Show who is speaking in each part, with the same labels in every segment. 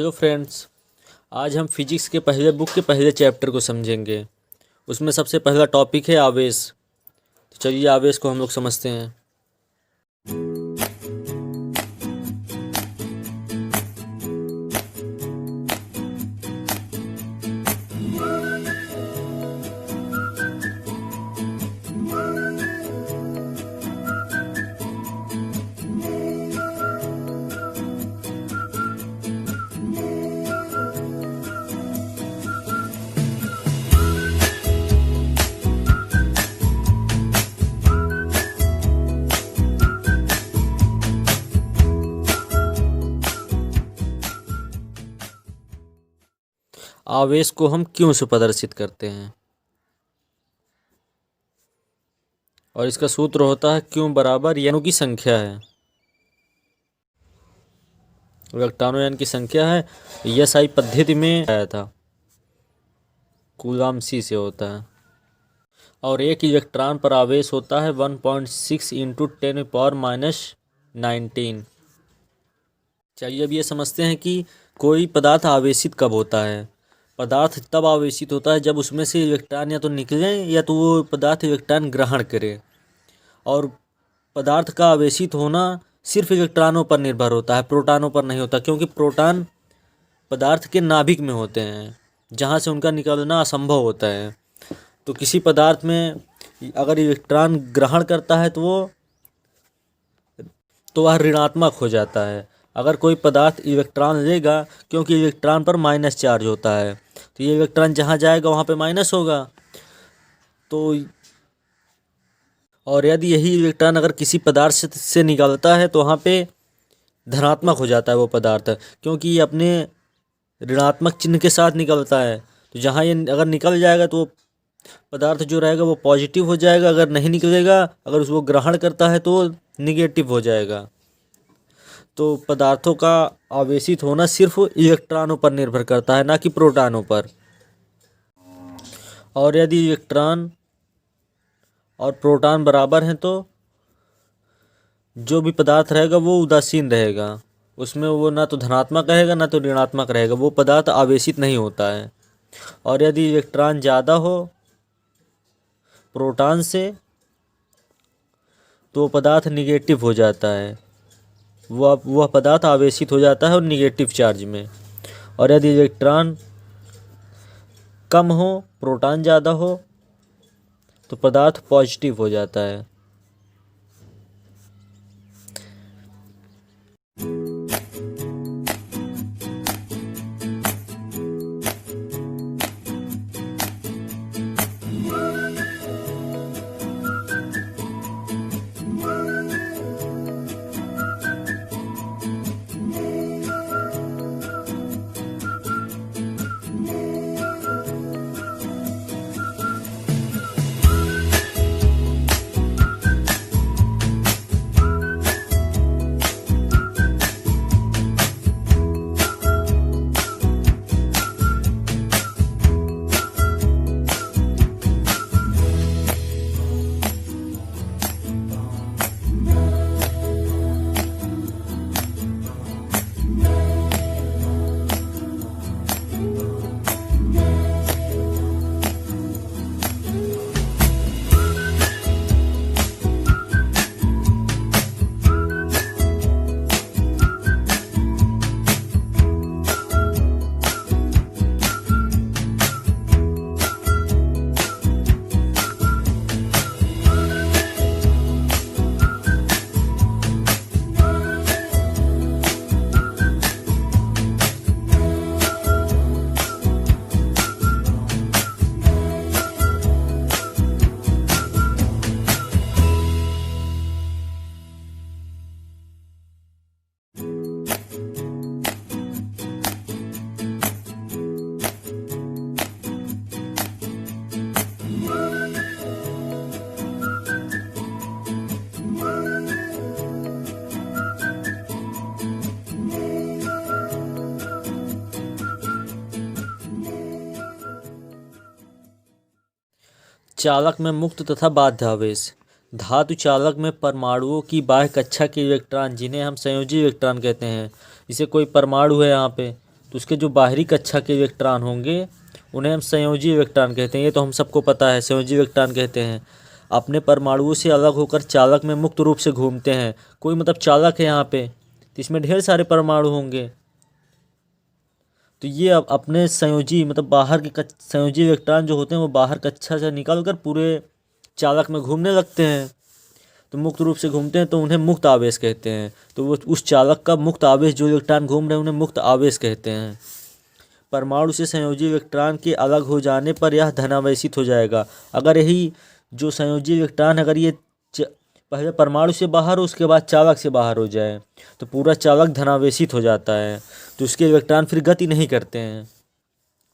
Speaker 1: Hello friends. आज हम physics के पहले बुक के पहले चैप्टर को समझेंगे। उसमें सबसे पहला टॉपिक है आवेश। तो चलिए आवेश को हम लोग समझते हैं। आवेश को हम क्यों से प्रदर्शित करते हैं और इसका सूत्र होता है क्यों बराबर यानों की संख्या है, इलेक्ट्रॉनों यान की संख्या है। एसआई पद्धति में आया था, कूलाम सी से होता है। और एक इलेक्ट्रॉन पर आवेश होता है 1.6 × 10⁻⁻19। चलिए अब ये समझते हैं कि कोई पदार्थ आवेशित कब होता है। पदार्थ तब आवेशित होता है जब उसमें से इलेक्ट्रॉन या तो निकले या तो वो पदार्थ इलेक्ट्रॉन ग्रहण करे। और पदार्थ का आवेशित होना सिर्फ इलेक्ट्रॉनों पर निर्भर होता है, प्रोटॉनों पर नहीं होता, क्योंकि प्रोटॉन पदार्थ के नाभिक में होते हैं जहाँ से उनका निकलना असंभव होता है। तो किसी पदार्थ में अगर इलेक्ट्रॉन ग्रहण करता है तो वह ऋणात्मक हो जाता है। अगर कोई पदार्थ इलेक्ट्रॉन लेगा, क्योंकि इलेक्ट्रॉन पर माइनस चार्ज होता है, तो ये इलेक्ट्रॉन जहाँ जाएगा वहाँ पे माइनस होगा। तो और यदि यही इलेक्ट्रॉन अगर किसी पदार्थ से निकलता है तो वहाँ पे धनात्मक हो जाता है वो पदार्थ, क्योंकि ये अपने ऋणात्मक चिन्ह के साथ निकलता है। तो जहाँ ये अगर निकल जाएगा तो पदार्थ जो रहेगा वो पॉजिटिव हो जाएगा, अगर नहीं निकलेगा, अगर उसको ग्रहण करता है तो निगेटिव हो जाएगा। तो पदार्थों का आवेशित होना सिर्फ इलेक्ट्रॉनों पर निर्भर करता है, ना कि प्रोटॉनों पर। और यदि इलेक्ट्रॉन और प्रोटॉन बराबर हैं तो जो भी पदार्थ रहेगा वो उदासीन रहेगा, उसमें वो ना तो धनात्मक रहेगा ना तो ऋणात्मक रहेगा, वो पदार्थ आवेशित नहीं होता है। और यदि इलेक्ट्रॉन ज़्यादा हो प्रोटॉन से तो पदार्थ निगेटिव हो जाता है, वह पदार्थ आवेशित हो जाता है और निगेटिव चार्ज में। और यदि इलेक्ट्रॉन कम हो प्रोटॉन ज़्यादा हो तो पदार्थ पॉजिटिव हो जाता है। चालक में मुक्त तथा बाध्य आवेश। धातु चालक में परमाणुओं की बाह्य कक्षा के इलेक्ट्रॉन, जिन्हें हम संयोजी इलेक्ट्रॉन कहते हैं, जैसे कोई परमाणु है यहाँ पे तो उसके जो बाहरी कक्षा के इलेक्ट्रॉन होंगे उन्हें हम संयोजी इलेक्ट्रॉन कहते हैं। ये तो हम सबको पता है, संयोजी इलेक्ट्रॉन कहते हैं। अपने परमाणुओं से अलग होकर चालक में मुक्त रूप से घूमते हैं। कोई मतलब चालक है यहाँ पे, तो इसमें ढेर सारे परमाणु होंगे, तो ये अब अपने संयोजी मतलब बाहर के संयोजी इलेक्ट्रॉन जो होते हैं वो बाहर कक्षा से निकल कर पूरे चालक में घूमने लगते हैं, तो मुक्त रूप से घूमते हैं, तो उन्हें मुक्त आवेश कहते हैं। तो वो उस चालक का मुक्त आवेश जो इलेक्ट्रॉन घूम रहे हैं उन्हें मुक्त आवेश कहते हैं। परमाणु से संयोजी इलेक्ट्रॉन के अलग हो जाने पर यह धनावेशित हो जाएगा। अगर यही जो संयोजी इलेक्ट्रॉन अगर ये पहले परमाणु से बाहर हो उसके बाद चालक से बाहर हो जाए तो पूरा चालक धनावेशित हो जाता है, तो उसके इलेक्ट्रॉन फिर गति नहीं करते हैं,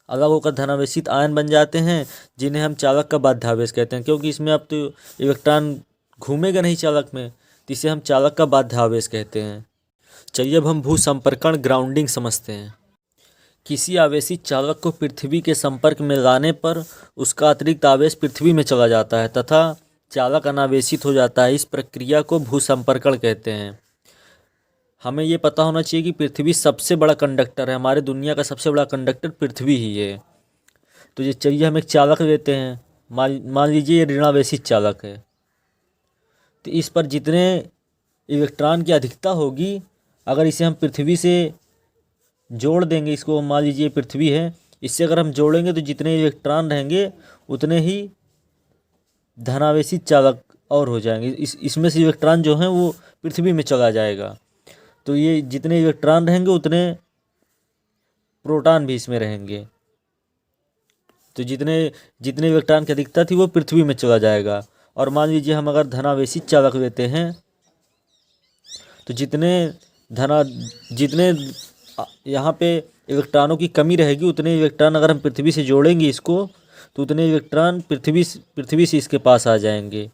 Speaker 1: अलग होकर धनावेशित आयन बन जाते हैं जिन्हें हम चालक का बाध्यावेश कहते हैं। क्योंकि इसमें अब तो इलेक्ट्रॉन घूमेगा नहीं चालक में, तो इसे हम चालक का बाध्यावेश कहते हैं। चलिए अब हम भूसंपर्कण ग्राउंडिंग समझते हैं। किसी आवेशित चालक को पृथ्वी के संपर्क में लाने पर उसका अतिरिक्त आवेश पृथ्वी में चला जाता है तथा चालक अनावेशित हो जाता है। इस प्रक्रिया को भूसंपर्कण कहते हैं। हमें ये पता होना चाहिए कि पृथ्वी सबसे बड़ा कंडक्टर है, हमारे दुनिया का सबसे बड़ा कंडक्टर पृथ्वी ही है। तो ये चलिए हम एक चालक लेते हैं, मान लीजिए ये ऋणावेशित चालक है, तो इस पर जितने इलेक्ट्रॉन की अधिकता होगी, अगर इसे हम पृथ्वी से जोड़ देंगे, इसको मान लीजिए पृथ्वी है, इससे अगर हम जोड़ेंगे तो जितने इलेक्ट्रॉन रहेंगे उतने ही धनावेशित चालक और हो जाएंगे। इसमें से इलेक्ट्रॉन जो हैं वो पृथ्वी में चला जाएगा, तो ये जितने इलेक्ट्रॉन रहेंगे उतने प्रोटॉन भी इसमें रहेंगे, तो जितने इलेक्ट्रॉन की अधिकता थी वो पृथ्वी में चला जाएगा। और मान लीजिए हम अगर धनावेशित चालक लेते हैं तो जितने यहाँ पे इलेक्ट्रॉनों की कमी रहेगी उतने इलेक्ट्रॉन अगर हम पृथ्वी से जोड़ेंगे इसको, तो उतने इलेक्ट्रॉन पृथ्वी से इसके पास आ जाएंगे।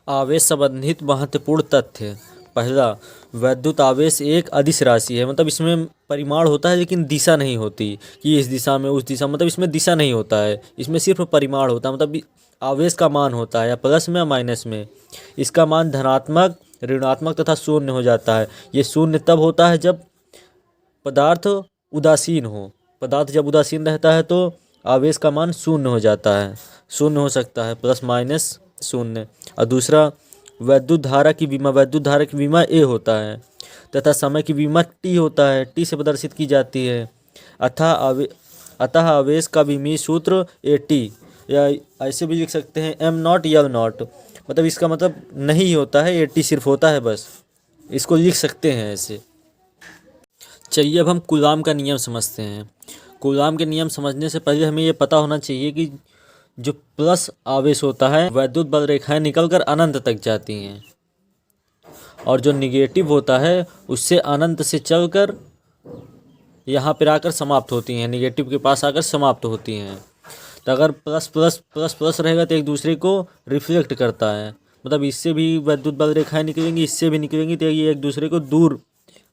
Speaker 1: आवेश संबंधित महत्वपूर्ण तथ्य। पहला, वैद्युत आवेश एक अदिश राशि है, मतलब इसमें परिमाण होता है लेकिन दिशा नहीं होती कि इस दिशा में उस दिशा, मतलब इसमें दिशा नहीं होता है, इसमें सिर्फ परिमाण होता है, मतलब आवेश का मान होता है या प्लस में या माइनस में। इसका मान धनात्मक, ऋणात्मक तथा शून्य हो जाता है। ये शून्य तब होता है जब पदार्थ उदासीन हो। पदार्थ जब उदासीन रहता है तो आवेश का मान शून्य हो जाता है, शून्य हो सकता है, प्लस माइनस शून्य। और दूसरा, वैद्युत धारा की विमा ए होता है तथा समय की विमा टी होता है, टी से प्रदर्शित की जाती है। अतः आवेश का विमीय सूत्र ए टी, या ऐसे भी लिख सकते हैं एम नॉट यल नॉट, मतलब इसका मतलब नहीं होता है, ए टी सिर्फ होता है, बस इसको लिख सकते हैं ऐसे। चलिए अब हम कूलाम का नियम समझते हैं। कूलाम के नियम समझने से पहले हमें ये पता होना चाहिए कि जो प्लस आवेश होता है वैद्युत बल रेखाएं निकलकर अनंत तक जाती हैं, और जो निगेटिव होता है उससे अनंत से चलकर यहाँ पर आकर समाप्त होती हैं, निगेटिव के पास आकर समाप्त होती हैं। तो अगर प्लस प्लस प्लस प्लस रहेगा तो एक दूसरे को रिफ्लेक्ट करता है, मतलब इससे भी विद्युत बल रेखाएं निकलेंगी, इससे भी निकलेंगी, तो ये एक दूसरे को दूर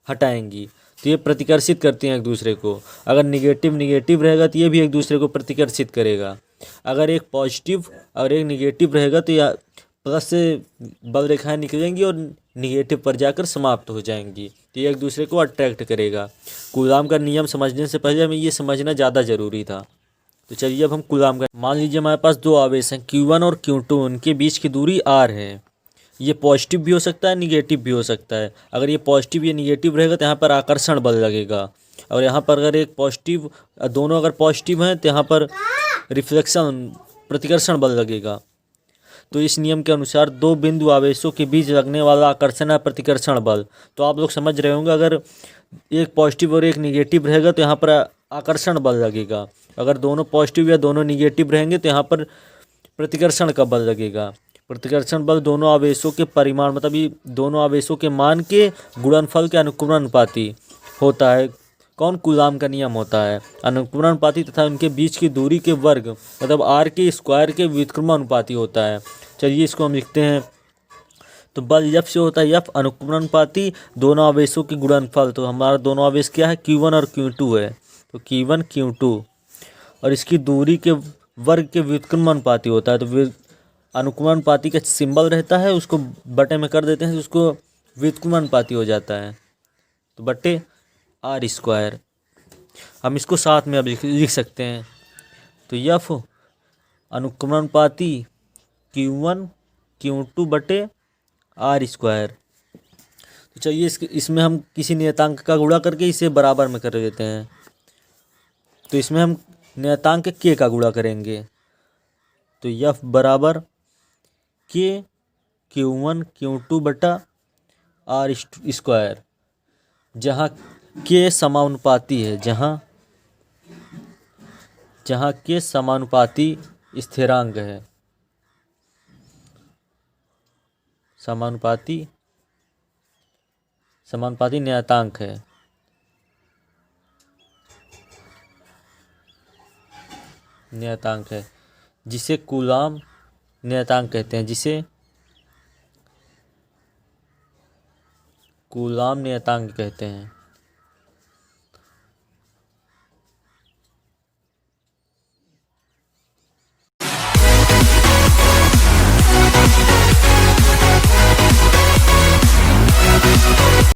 Speaker 1: हटाएंगी, तो ये प्रतिकर्षित करती हैं एक दूसरे को। अगर निगेटिव निगेटिव रहेगा तो ये भी एक दूसरे को प्रतिकर्षित करेगा। अगर एक पॉजिटिव और एक निगेटिव रहेगा तो या प्लस से बल रेखाएं निकलेंगी और निगेटिव पर जाकर समाप्त हो जाएंगी, तो ये एक दूसरे को अट्रैक्ट करेगा। कूलाम का नियम समझने से पहले हमें ये समझना ज़्यादा ज़रूरी था। तो चलिए अब हम कूलाम का, मान लीजिए हमारे पास दो आवेश हैं Q1 और Q2, उनके बीच की दूरी r है। ये पॉजिटिव भी हो सकता है, निगेटिव भी हो सकता है। अगर ये पॉजिटिव या निगेटिव रहेगा तो यहाँ पर आकर्षण बल लगेगा, और यहाँ पर अगर एक पॉजिटिव, दोनों अगर पॉजिटिव हैं तो यहाँ पर रिफ्लेक्शन प्रतिकर्षण बल लगेगा। तो इस नियम के अनुसार दो बिंदु आवेशों के बीच लगने वाला आकर्षण या प्रतिकर्षण बल, तो आप लोग समझ रहे होंगे, अगर एक पॉजिटिव और एक निगेटिव रहेगा तो यहाँ पर आकर्षण बल लगेगा। अगर दोनों पॉजिटिव या दोनों निगेटिव रहेंगे तो यहाँ पर प्रतिकर्षण का बल लगेगा। प्रतिकर्षण बल दोनों आवेशों के परिमाण, मतलब ये दोनों आवेशों के मान के गुणनफल के अनुक्रमणानुपाती होता है। कौन? कूलाम का नियम होता है अनुक्रमणानुपाती, तथा उनके बीच की दूरी के वर्ग मतलब r के स्क्वायर के व्युत्क्रमानुपाती होता है। चलिए इसको हम लिखते हैं। तो बल F से होता है F अनुक्रमणानुपाती दोनों आवेशों के गुणनफल। तो हमारा दोनों आवेश क्या है? Q1 और Q2 है, तो Q1 Q2, और इसकी दूरी के वर्ग के व्युत्क्रमानुपाती होता है। तो अनुक्रमणानुपाती का सिंबल रहता है, उसको बटे में कर देते हैं तो उसको व्युत्क्रमानुपाती हो जाता है, तो बटे r स्क्वायर। हम इसको साथ में अब लिख सकते हैं। तो F अनुक्रमणानुपाती Q1 Q2 बटे r स्क्वायर। तो चलिए इसमें हम किसी नियतांक का गुणा करके इसे बराबर में कर देते हैं। तो इसमें हम नियतांक k का गुणा करेंगे, तो F बराबर k Q1 Q2 बटा r स्क्वायर, जहाँ k समानुपाती है, जहाँ k समानुपाती स्थिरांक है, समानुपाती नियतांक है। जिसे कूलाम नियतांक कहते हैं, जिसे कूलाम नियतांक कहते हैं।